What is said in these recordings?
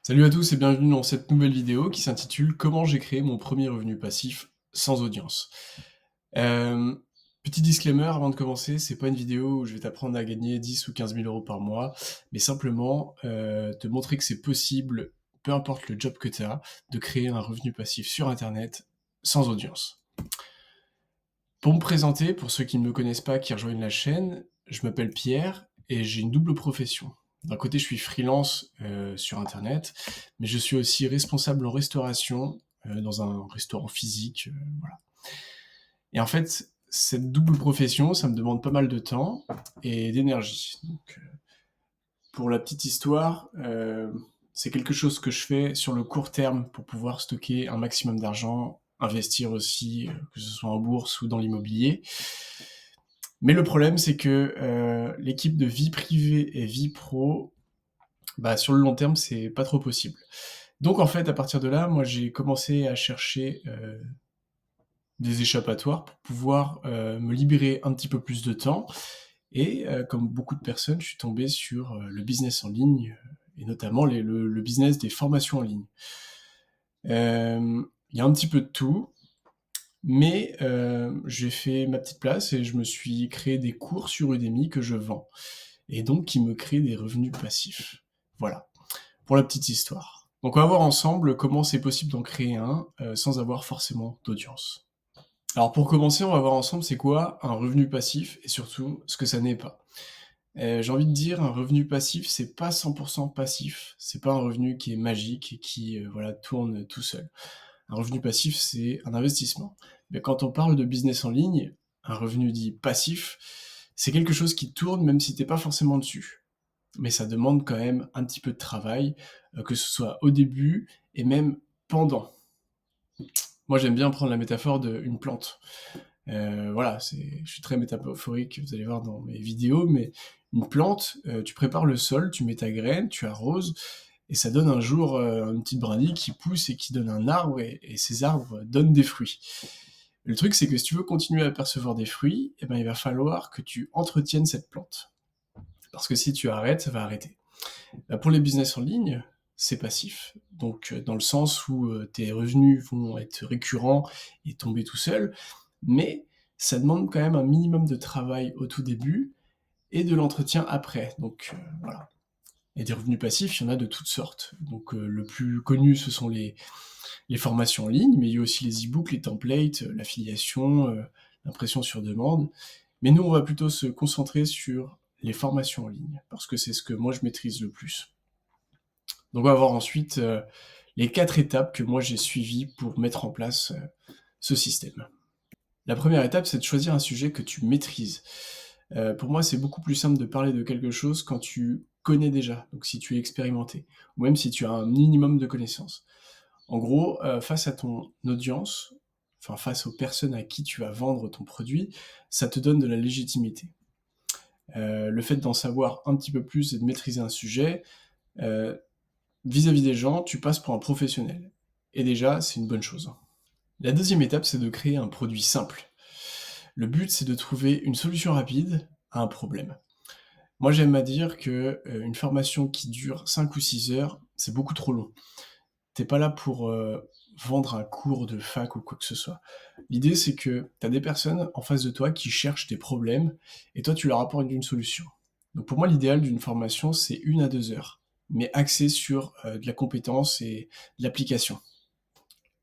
Salut à tous et bienvenue dans cette nouvelle vidéo qui s'intitule «Comment j'ai créé mon premier revenu passif sans audience». Hem, Petit disclaimer avant de commencer, c'est pas une vidéo où je vais t'apprendre à gagner 10 ou 15 000 € par mois, mais simplement, te montrer que c'est possible, peu importe le job que tu as, de créer un revenu passif sur internet sans audience. Pour me présenter, pour ceux qui ne me connaissent pas, qui rejoignent la chaîne, je m'appelle Pierre et j'ai une double profession. D'un côté, je suis freelance, sur internet, mais je suis aussi responsable en restauration, dans un restaurant physique, voilà. Et en fait, cette double profession, ça me demande pas mal de temps et d'énergie. Donc, pour la petite histoire, c'est quelque chose que je fais sur le court terme pour pouvoir stocker un maximum d'argent, investir aussi, que ce soit en bourse ou dans l'immobilier. Mais le problème, c'est que l'équipe de vie privée et vie pro, bah, sur le long terme, c'est pas trop possible. Donc en fait, à partir de là, moi, j'ai commencé à chercher des échappatoires pour pouvoir me libérer un petit peu plus de temps. Et comme beaucoup de personnes, je suis tombé sur le business en ligne et notamment le business des formations en ligne. Il y a un petit peu de tout, mais j'ai fait ma petite place et je me suis créé des cours sur Udemy que je vends et donc qui me créent des revenus passifs. Voilà, pour la petite histoire. Donc on va voir ensemble comment c'est possible d'en créer un sans avoir forcément d'audience. Alors pour commencer, on va voir ensemble c'est quoi un revenu passif et surtout ce que ça n'est pas. J'ai envie de dire un revenu passif, c'est pas 100 passif, c'est pas un revenu qui est magique et qui, voilà, tourne tout seul. Un revenu passif, c'est un investissement. Mais quand on parle de business en ligne, un revenu dit passif, c'est quelque chose qui tourne même si tu pas forcément dessus. Mais ça demande quand même un petit peu de travail, que ce soit au début et même pendant. Moi, j'aime bien prendre la métaphore d'une plante. Voilà, je suis très métaphorique, vous allez voir dans mes vidéos, mais une plante, tu prépares le sol, tu mets ta graine, tu arroses, et ça donne un jour une petite brindille qui pousse et qui donne un arbre, et ces arbres donnent des fruits. Le truc, c'est que si tu veux continuer à percevoir des fruits, eh ben, il va falloir que tu entretiennes cette plante. Parce que si tu arrêtes, ça va arrêter. Bah, pour les business en ligne, c'est passif. Donc, dans le sens où tes revenus vont être récurrents et tomber tout seuls, mais ça demande quand même un minimum de travail au tout début et de l'entretien après. Donc, voilà. Et des revenus passifs, il y en a de toutes sortes. Donc, le plus connu, ce sont les formations en ligne, mais il y a aussi les e-books, les templates, l'affiliation, l'impression sur demande. Mais nous, on va plutôt se concentrer sur les formations en ligne, parce que c'est ce que moi je maîtrise le plus. Donc on va voir ensuite les 4 étapes que moi j'ai suivies pour mettre en place ce système. La première étape, c'est de choisir un sujet que tu maîtrises. Pour moi, c'est beaucoup plus simple de parler de quelque chose quand tu connais déjà, donc si tu es expérimenté, ou même si tu as un minimum de connaissances. En gros, face à ton audience, enfin face aux personnes à qui tu vas vendre ton produit, ça te donne de la légitimité. Le fait d'en savoir un petit peu plus et de maîtriser un sujet, euh, vis-à-vis des gens, tu passes pour un professionnel. Et déjà, c'est une bonne chose. La deuxième étape, c'est de créer un produit simple. Le but, c'est de trouver une solution rapide à un problème. Moi, j'aime à dire que une formation qui dure 5 ou 6 heures, c'est beaucoup trop long. T'es pas là pour vendre un cours de fac ou quoi que ce soit. L'idée, c'est que tu as des personnes en face de toi qui cherchent des problèmes et toi, tu leur apportes une solution. Donc pour moi, l'idéal d'une formation, c'est 1 à 2 heures, mais axée sur de la compétence et de l'application.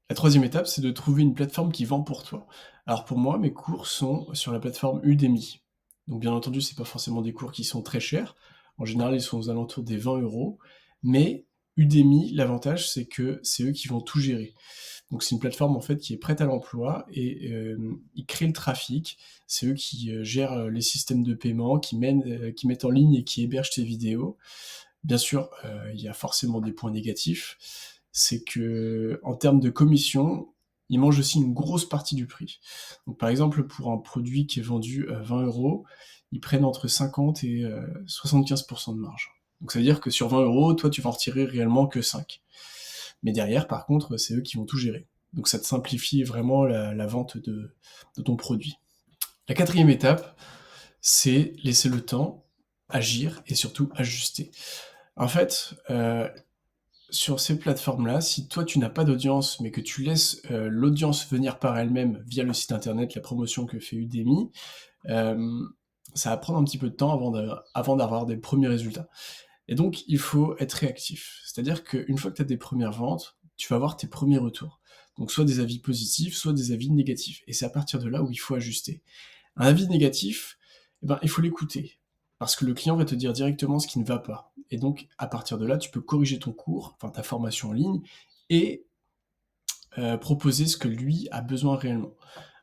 La troisième étape, c'est de trouver une plateforme qui vend pour toi. Alors pour moi, mes cours sont sur la plateforme Udemy. Donc bien entendu, c'est pas forcément des cours qui sont très chers. En général, ils sont aux alentours des 20 euros. Mais Udemy, l'avantage, c'est que c'est eux qui vont tout gérer. Donc c'est une plateforme en fait qui est prête à l'emploi et ils créent le trafic. C'est eux qui gèrent les systèmes de paiement, qui mettent en ligne et qui hébergent tes vidéos. Bien sûr, il y a forcément des points négatifs. C'est que en termes de commission, ils mangent aussi une grosse partie du prix. Donc par exemple, pour un produit qui est vendu 20 euros, ils prennent entre 50 et 75% de marge. Donc ça veut dire que sur 20 euros, toi, tu vas en retirer réellement que 5. Mais derrière, par contre, c'est eux qui vont tout gérer. Donc ça te simplifie vraiment la vente de ton produit. La quatrième étape, c'est laisser le temps, agir et surtout ajuster. En fait, sur ces plateformes-là, si toi tu n'as pas d'audience, mais que tu laisses l'audience venir par elle-même via le site internet, la promotion que fait Udemy, euh, ça va prendre un petit peu de temps avant d'avoir des premiers résultats. Et donc, il faut être réactif. C'est-à-dire qu'une fois que tu as des premières ventes, tu vas avoir tes premiers retours. Donc, soit des avis positifs, soit des avis négatifs. Et c'est à partir de là où il faut ajuster. Un avis négatif, eh ben, il faut l'écouter. Parce que le client va te dire directement ce qui ne va pas. Et donc, à partir de là, tu peux corriger ton cours, enfin ta formation en ligne, et proposer ce que lui a besoin réellement.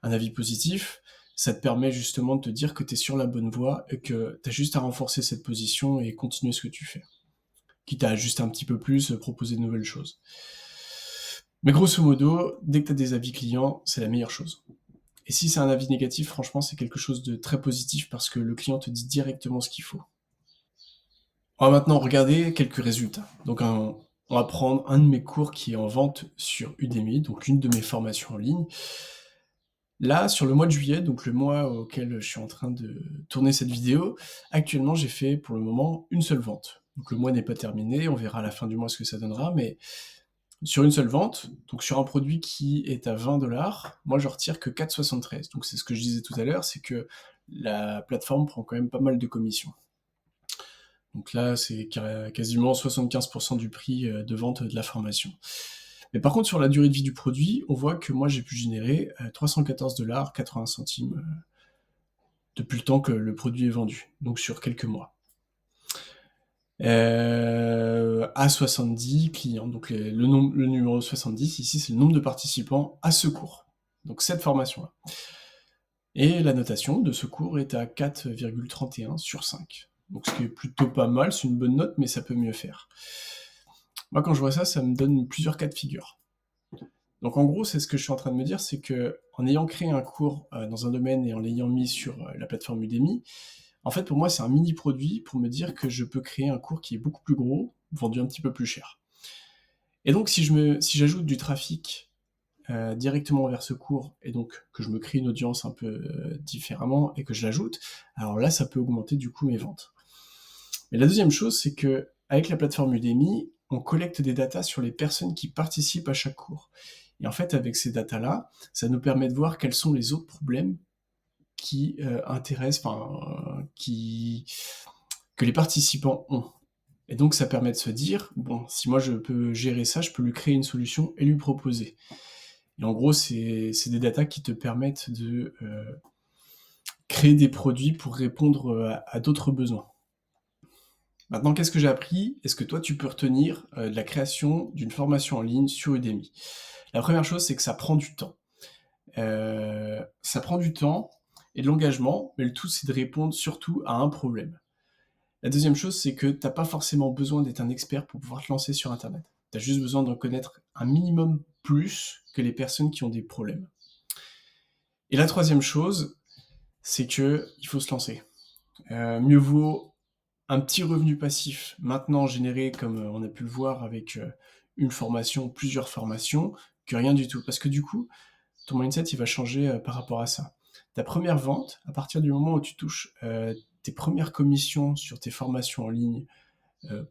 Un avis positif, ça te permet justement de te dire que tu es sur la bonne voie et que tu as juste à renforcer cette position et continuer ce que tu fais. Quitte à ajuster un petit peu plus, proposer de nouvelles choses. Mais grosso modo, dès que tu as des avis clients, c'est la meilleure chose. Et si c'est un avis négatif, franchement, c'est quelque chose de très positif parce que le client te dit directement ce qu'il faut. On va maintenant regarder quelques résultats. Donc, on va prendre un de mes cours qui est en vente sur Udemy, donc une de mes formations en ligne. Là, sur le mois de juillet, donc le mois auquel je suis en train de tourner cette vidéo, actuellement, j'ai fait pour le moment une seule vente. Donc le mois n'est pas terminé, on verra à la fin du mois ce que ça donnera, mais sur une seule vente, donc sur un produit qui est à 20$, moi je retire que 4,73. Donc c'est ce que je disais tout à l'heure, c'est que la plateforme prend quand même pas mal de commissions. Donc là, c'est quasiment 75% du prix de vente de la formation. Mais par contre, sur la durée de vie du produit, on voit que moi j'ai pu générer 314$, 80 centimes depuis le temps que le produit est vendu, donc sur quelques mois. À 70 clients, donc le numéro 70, ici c'est le nombre de participants à ce cours, donc cette formation-là. Et la notation de ce cours est à 4,31 sur 5. Donc ce qui est plutôt pas mal, c'est une bonne note, mais ça peut mieux faire. Moi quand je vois ça, ça me donne plusieurs cas de figure. Donc en gros, c'est ce que je suis en train de me dire, c'est que en ayant créé un cours dans un domaine et en l'ayant mis sur la plateforme Udemy, en fait pour moi c'est un mini produit pour me dire que je peux créer un cours qui est beaucoup plus gros, vendu un petit peu plus cher. Et donc si j'ajoute du trafic directement vers ce cours et donc que je me crée une audience un peu différemment et que je l'ajoute, alors là ça peut augmenter du coup mes ventes. Mais la deuxième chose, c'est que avec la plateforme Udemy, on collecte des datas sur les personnes qui participent à chaque cours. Et en fait, avec ces datas-là, ça nous permet de voir quels sont les autres problèmes qui intéressent, que les participants ont. Et donc, ça permet de se dire, bon, si moi je peux gérer ça, je peux lui créer une solution et lui proposer. Et en gros, c'est des datas qui te permettent de créer des produits pour répondre à d'autres besoins. Maintenant, qu'est-ce que j'ai appris? Est-ce que toi, tu peux retenir de la création d'une formation en ligne sur Udemy? La première chose, c'est que ça prend du temps. Ça prend du temps et de l'engagement, mais le tout, c'est de répondre surtout à un problème. La deuxième chose, c'est que t'as pas forcément besoin d'être un expert pour pouvoir te lancer sur Internet. Tu as juste besoin d'en connaître un minimum plus que les personnes qui ont des problèmes. Et la troisième chose, c'est que il faut se lancer. Mieux vaut un petit revenu passif maintenant généré, comme on a pu le voir avec une formation, plusieurs formations, que rien du tout. Parce que du coup, ton mindset, il va changer par rapport à ça. Ta première vente, à partir du moment où tu touches tes premières commissions sur tes formations en ligne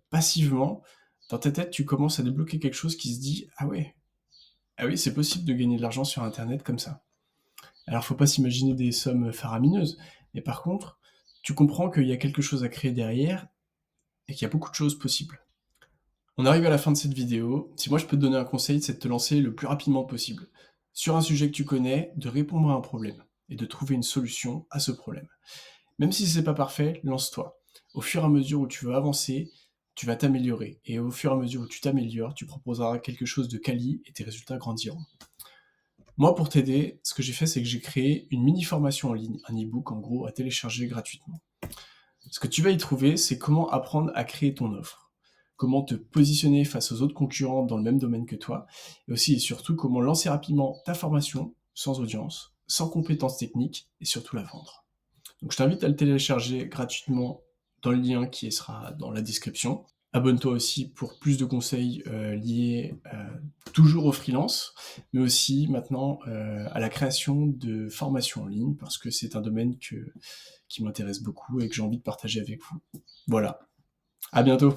passivement, dans ta tête, tu commences à débloquer quelque chose qui se dit « ah oui, c'est possible de gagner de l'argent sur Internet comme ça ». Alors, faut pas s'imaginer des sommes faramineuses, mais par contre, tu comprends qu'il y a quelque chose à créer derrière et qu'il y a beaucoup de choses possibles. On arrive à la fin de cette vidéo. Si moi je peux te donner un conseil, c'est de te lancer le plus rapidement possible sur un sujet que tu connais, de répondre à un problème et de trouver une solution à ce problème. Même si c'est pas parfait, lance-toi. Au fur et à mesure où tu vas avancer, tu vas t'améliorer. Et au fur et à mesure où tu t'améliores, tu proposeras quelque chose de quali et tes résultats grandiront. Moi, pour t'aider, ce que j'ai fait, c'est que j'ai créé une mini-formation en ligne, un e-book en gros à télécharger gratuitement. Ce que tu vas y trouver, c'est comment apprendre à créer ton offre, comment te positionner face aux autres concurrents dans le même domaine que toi, et aussi et surtout comment lancer rapidement ta formation sans audience, sans compétences techniques, et surtout la vendre. Donc je t'invite à le télécharger gratuitement dans le lien qui sera dans la description. Abonne-toi aussi pour plus de conseils liés toujours au freelance, mais aussi maintenant à la création de formations en ligne, parce que c'est un domaine qui m'intéresse beaucoup et que j'ai envie de partager avec vous. Voilà, à bientôt.